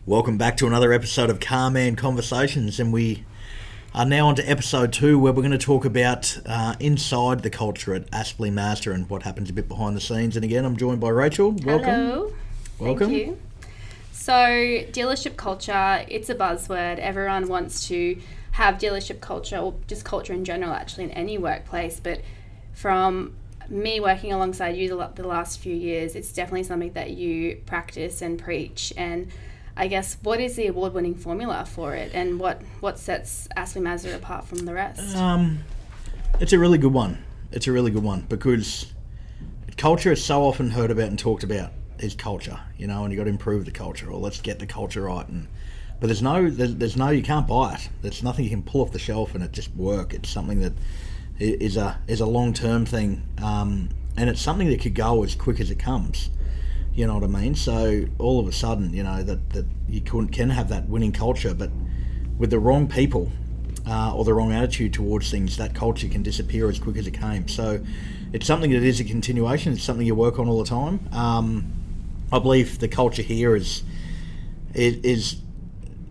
Welcome back to another episode of Car Man Conversations, and we are now on to episode 2, where we're going to talk about inside the culture at Aspley Mazda and what happens a bit behind the scenes. And again, I'm joined by Rachel. Welcome. Hello. Welcome. Thank you. So, dealership culture, it's a buzzword. Everyone wants to have dealership culture, or just culture in general, actually, in any workplace. But from me working alongside you the last few years, it's definitely something that you practice and preach. And I guess, what is the award-winning formula for it, and what sets Aspley Mazda apart from the rest? It's a really good one. It's a really good one because culture is so often heard about and talked about is culture, and you got to improve the culture, or let's get the culture right. But there's no, you can't buy it. There's nothing you can pull off the shelf and it just work. It's something that is a long-term thing, and it's something that could go as quick as it comes. You know what I mean? So all of a sudden, that you can have that winning culture, but with the wrong people or the wrong attitude towards things, that culture can disappear as quick as it came. So it's something that is a continuation. It's something you work on all the time. I believe the culture here is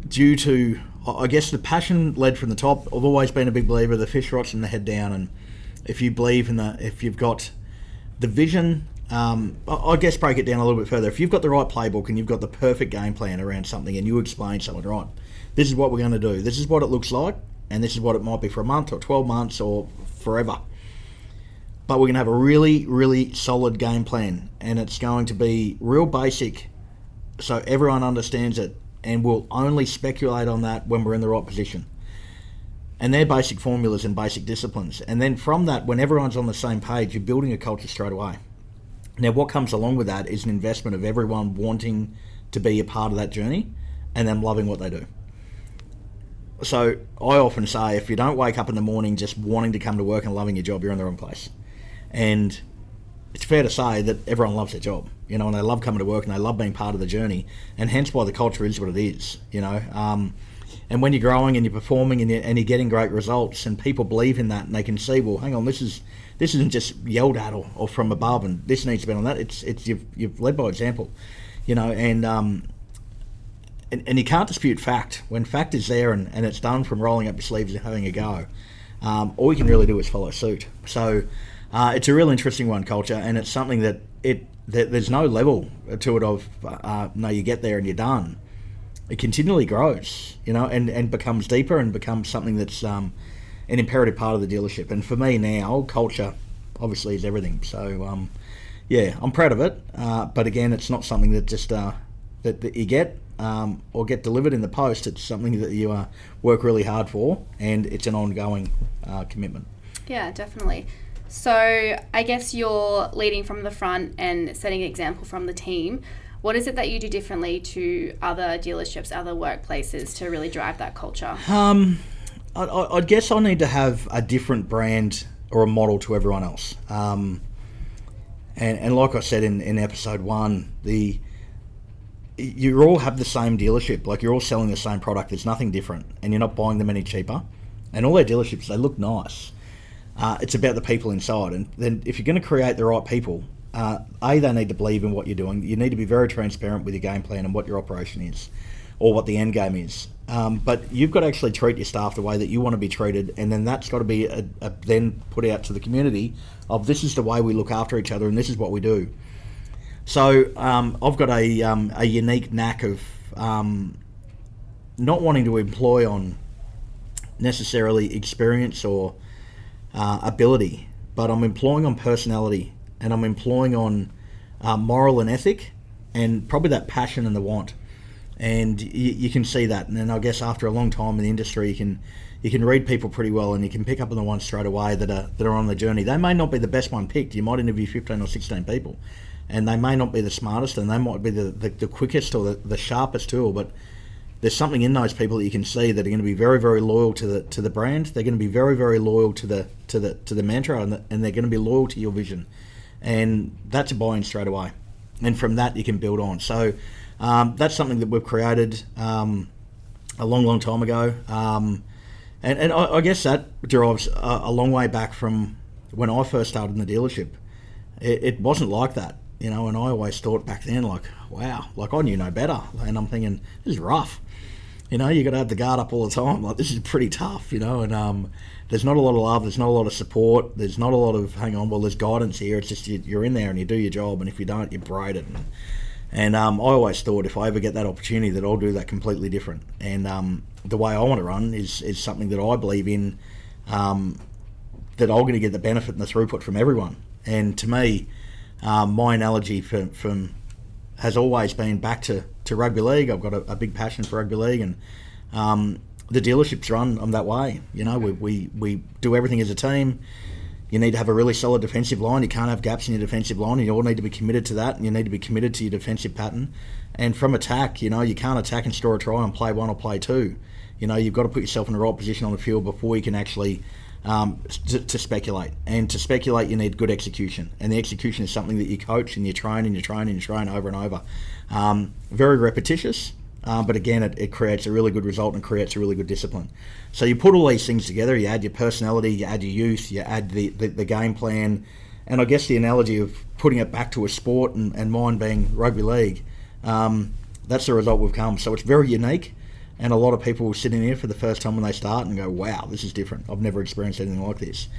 due to, I guess, the passion led from the top. I've always been a big believer of the fish rots and the head down, and if you've got the vision. I guess break it down a little bit further. If you've got the right playbook and you've got the perfect game plan around something, and you explain something, right, this is what we're going to do, this is what it looks like, and this is what it might be for a month or 12 months or forever. But we're going to have a really, really solid game plan, and it's going to be real basic so everyone understands it, and we'll only speculate on that when we're in the right position. And they're basic formulas and basic disciplines. And then from that, when everyone's on the same page, you're building a culture straight away. Now, what comes along with that is an investment of everyone wanting to be a part of that journey and them loving what they do. So I often say, if you don't wake up in the morning just wanting to come to work and loving your job, you're in the wrong place. And it's fair to say that everyone loves their job, and they love coming to work and they love being part of the journey, and hence why the culture is what it is, And when you're growing and you're performing and you're getting great results, and people believe in that, and they can see, well, hang on, this isn't just yelled at or from above, and this needs to be on that. It's you've led by example, and you can't dispute fact. When fact is there and it's done from rolling up your sleeves and having a go, all you can really do is follow suit. So it's a real interesting one, culture, and it's something that there's no level to it of no, you get there and you're done. It continually grows, and becomes deeper and becomes something that's an imperative part of the dealership. And for me now, culture obviously is everything. So, I'm proud of it. But again, it's not something that just that you get or get delivered in the post. It's something that you work really hard for, and it's an ongoing commitment. Yeah, definitely. So I guess you're leading from the front and setting an example from the team. What is it that you do differently to other dealerships, other workplaces, to really drive that culture? I guess I need to have a different brand or a model to everyone else. And like I said in episode 1, you all have the same dealership. Like, you're all selling the same product. There's nothing different, and you're not buying them any cheaper. And all their dealerships, they look nice. It's about the people inside. And then if you're going to create the right people, they need to believe in what you're doing. You need to be very transparent with your game plan and what your operation is, or what the end game is. But you've got to actually treat your staff the way that you want to be treated, and then that's got to be then put out to the community of, this is the way we look after each other, and this is what we do. So I've got a unique knack of not wanting to employ on necessarily experience or ability, but I'm employing on personality. And I'm employing on moral and ethic, and probably that passion and the want. And you can see that. And then I guess after a long time in the industry, you can read people pretty well, and you can pick up on the ones straight away that are on the journey. They may not be the best one picked. You might interview 15 or 16 people, and they may not be the smartest, and they might be the quickest or the sharpest tool. But there's something in those people that you can see that are going to be very, very loyal to the brand. They're going to be very, very loyal to the mantra, and they're going to be loyal to your vision. And that's a buy-in straight away, and from that you can build on. So that's something that we've created a long time ago, and I guess that derives a long way back from when I first started in the dealership. It wasn't like that. you know, and I always thought back then, like, wow, like I knew no better. And I'm thinking, this is rough. You know, you got to have the guard up all the time. Like, this is pretty tough, you know, and there's not a lot of love, there's not a lot of support, there's not a lot of, hang on, well, there's guidance here. It's just you're in there and you do your job, and if you don't, you braid it. And I always thought if I ever get that opportunity that I'll do that completely different. And the way I want to run is something that I believe in, that I'm going to get the benefit and the throughput from everyone. And to me, my analogy from has always been back to rugby league. I've got a big passion for rugby league, and the dealerships run that way. You know, we do everything as a team. You need to have a really solid defensive line. You can't have gaps in your defensive line. You all need to be committed to that, and you need to be committed to your defensive pattern. And from attack, you know, you can't attack and score a try on play one or play two. You know, you've got to put yourself in the right position on the field before you can actually to speculate. And to speculate, you need good execution. And the execution is something that you coach and you train and you train and you train over and over. Very repetitious. But again, it creates a really good result and creates a really good discipline. So you put all these things together, you add your personality, you add your youth, you add the game plan, and I guess the analogy of putting it back to a sport and mine being rugby league, that's the result we've come. So it's very unique, and a lot of people will sit in here for the first time when they start and go, wow, this is different. I've never experienced anything like this.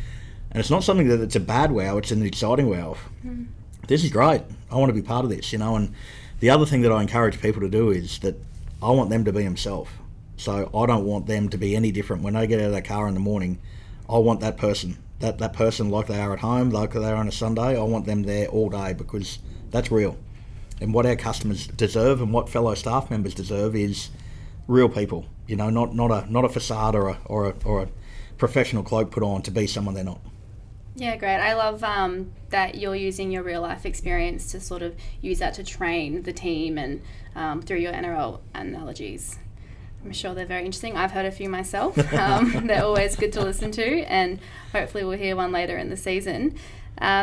And it's not something it's a bad wow, it's an exciting wow. This is great. I want to be part of this, you know. And the other thing that I encourage people to do is that I want them to be themselves. So I don't want them to be any different. When they get out of their car in the morning, I want that person, that person like they are at home, like they are on a Sunday, I want them there all day, because that's real. And what our customers deserve and what fellow staff members deserve is real people, you know, not a facade or a professional cloak put on to be someone they're not. Yeah, great. I love that you're using your real life experience to sort of use that to train the team and through your NRL analogies. I'm sure they're very interesting. I've heard a few myself. They're always good to listen to, and hopefully we'll hear one later in the season.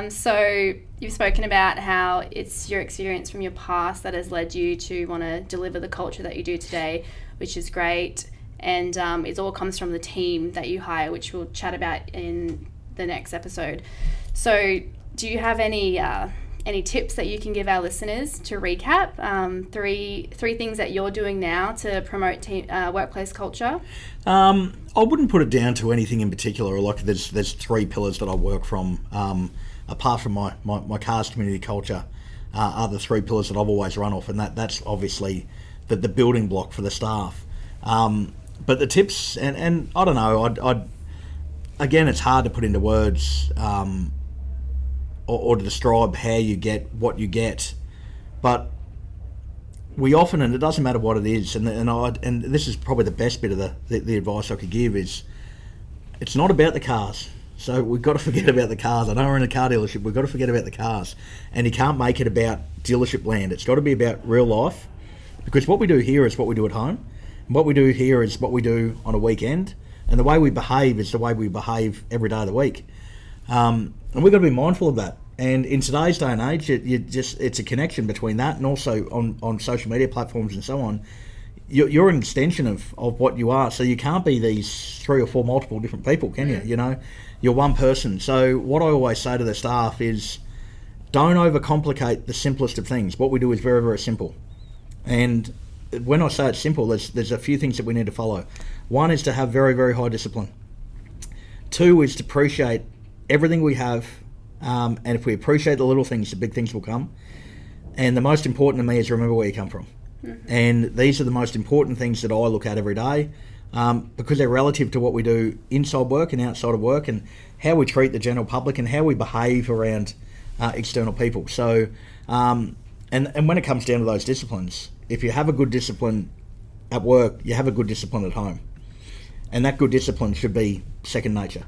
So you've spoken about how it's your experience from your past that has led you to want to deliver the culture that you do today, which is great. And it all comes from the team that you hire, which we'll chat about in the next episode. So do you have any tips that you can give our listeners to recap? Three things that you're doing now to promote workplace culture? I wouldn't put it down to anything in particular. Like there's three pillars that I work from. Apart from my cars community culture, are the three pillars that I've always run off, and that's obviously the building block for the staff. But the tips, and I don't know, again, it's hard to put into words or to describe how you get what you get, but we often, and it doesn't matter what it is, and this is probably the best bit of the advice I could give is, it's not about the cars. So we've got to forget about the cars. I know we're in a car dealership, we've got to forget about the cars, and you can't make it about dealership land. It's got to be about real life, because what we do here is what we do at home, and what we do here is what we do on a weekend. And the way we behave is the way we behave every day of the week. And we've got to be mindful of that. And in today's day and age, it's a connection between that, and also on social media platforms and so on. You're an extension of what you are. So you can't be these 3 or 4 multiple different people, can you? You know, you're one person. So what I always say to the staff is, don't overcomplicate the simplest of things. What we do is very, very simple. And when I say it's simple, there's a few things that we need to follow. One is to have very, very high discipline. 2 is to appreciate everything we have, and if we appreciate the little things, the big things will come. And the most important to me is remember where you come from. And these are the most important things that I look at every day, because they're relative to what we do inside work and outside of work, and how we treat the general public and how we behave around external people. So, and when it comes down to those disciplines, if you have a good discipline at work, you have a good discipline at home. And that good discipline should be second nature.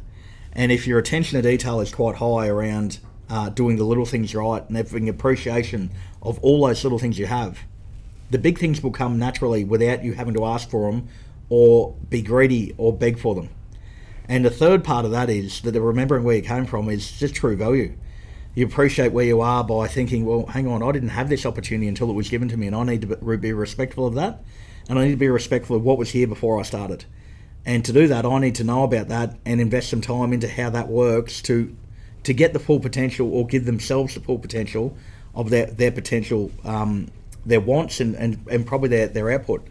And if your attention to detail is quite high around doing the little things right and having appreciation of all those little things you have, the big things will come naturally without you having to ask for them or be greedy or beg for them. And the third part of that is that the remembering where you came from is just true value. You appreciate where you are by thinking, well, hang on, I didn't have this opportunity until it was given to me, and I need to be respectful of that, and I need to be respectful of what was here before I started. And to do that, I need to know about that and invest some time into how that works to get the full potential, or give themselves the full potential of their potential, their wants, and probably their output.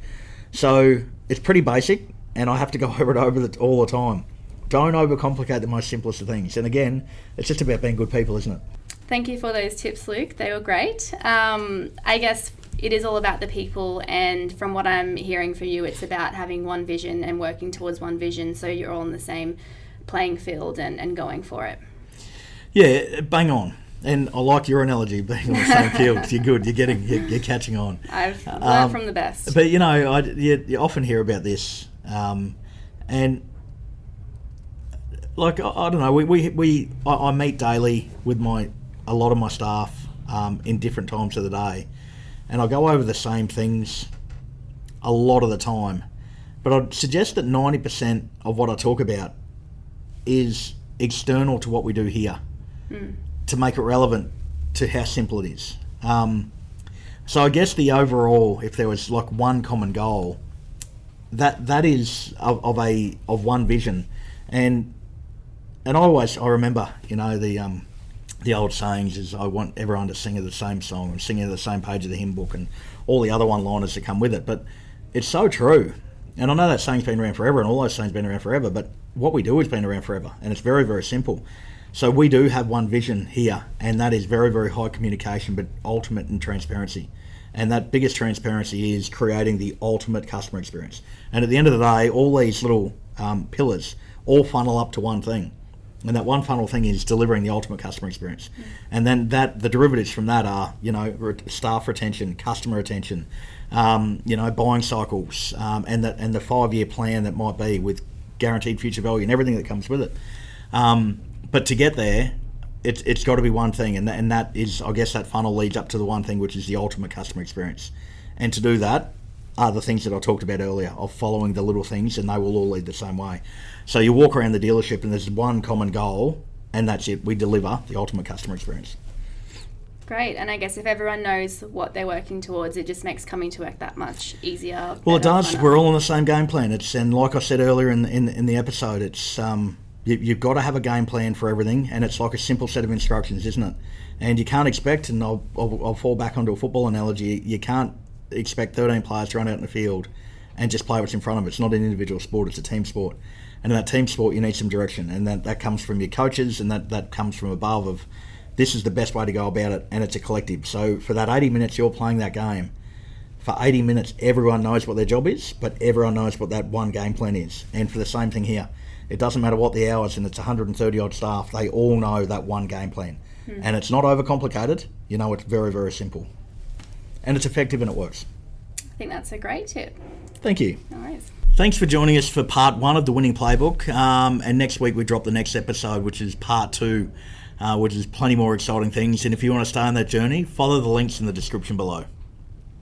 So it's pretty basic, and I have to go over it all the time. Don't overcomplicate the most simplest of things. And again, it's just about being good people, isn't it? Thank you for those tips, Luke. They were great. I guess it is all about the people, and from what I'm hearing from you, it's about having one vision and working towards one vision, so you're all in the same playing field and going for it. Yeah, bang on. And I like your analogy, being on the same field. You're good. You're catching on. I've learned from the best. But you often hear about this, and like I don't know. I meet daily with a lot of my staff in different times of the day, and I go over the same things a lot of the time. But I'd suggest that 90% of what I talk about is external to what we do here, to make it relevant to how simple it is. So I guess the overall, if there was like one common goal, that is of one vision, and I remember, the old sayings is, I want everyone to sing of the same song and sing of the same page of the hymn book and all the other one-liners that come with it. But it's so true. And I know that saying's been around forever, and all those sayings have been around forever, but what we do has been around forever, and it's very, very simple. So we do have one vision here, and that is very, very high communication, but ultimate in transparency. And that biggest transparency is creating the ultimate customer experience. And at the end of the day, all these little pillars all funnel up to one thing. And that one funnel thing is delivering the ultimate customer experience. And then the derivatives from that are, staff retention, customer retention, buying cycles, and the 5-year plan that might be with guaranteed future value and everything that comes with it. But to get there, it's got to be one thing, and that is, I guess, that funnel leads up to the one thing, which is the ultimate customer experience. And to do that are the things that I talked about earlier, of following the little things, and they will all lead the same way. So you walk around the dealership and there's one common goal, and that's it. We deliver the ultimate customer experience. Great. And I guess if everyone knows what they're working towards, it just makes coming to work that much easier. Well, it does. Funner. We're all on the same game plan. And like I said earlier in the episode, it's you've got to have a game plan for everything, and it's like a simple set of instructions, isn't it? And you can't expect, and I'll fall back onto a football analogy, you can't expect 13 players to run out in the field and just play what's in front of them. It's not an individual sport, it's a team sport. And in that team sport, you need some direction, and that comes from your coaches, and that comes from above of, this is the best way to go about it, and it's a collective. So for that 80 minutes you're playing that game, for 80 minutes everyone knows what their job is, but everyone knows what that one game plan is. And for the same thing here, it doesn't matter what the hours, and it's 130 odd staff, they all know that one game plan. And it's not overcomplicated, it's very, very simple. And it's effective and it works. I think that's a great tip. Thank you. No worries. Thanks for joining us for part 1 of the Winning Playbook. And next week we drop the next episode, which is part 2, which is plenty more exciting things. And if you want to stay on that journey, follow the links in the description below.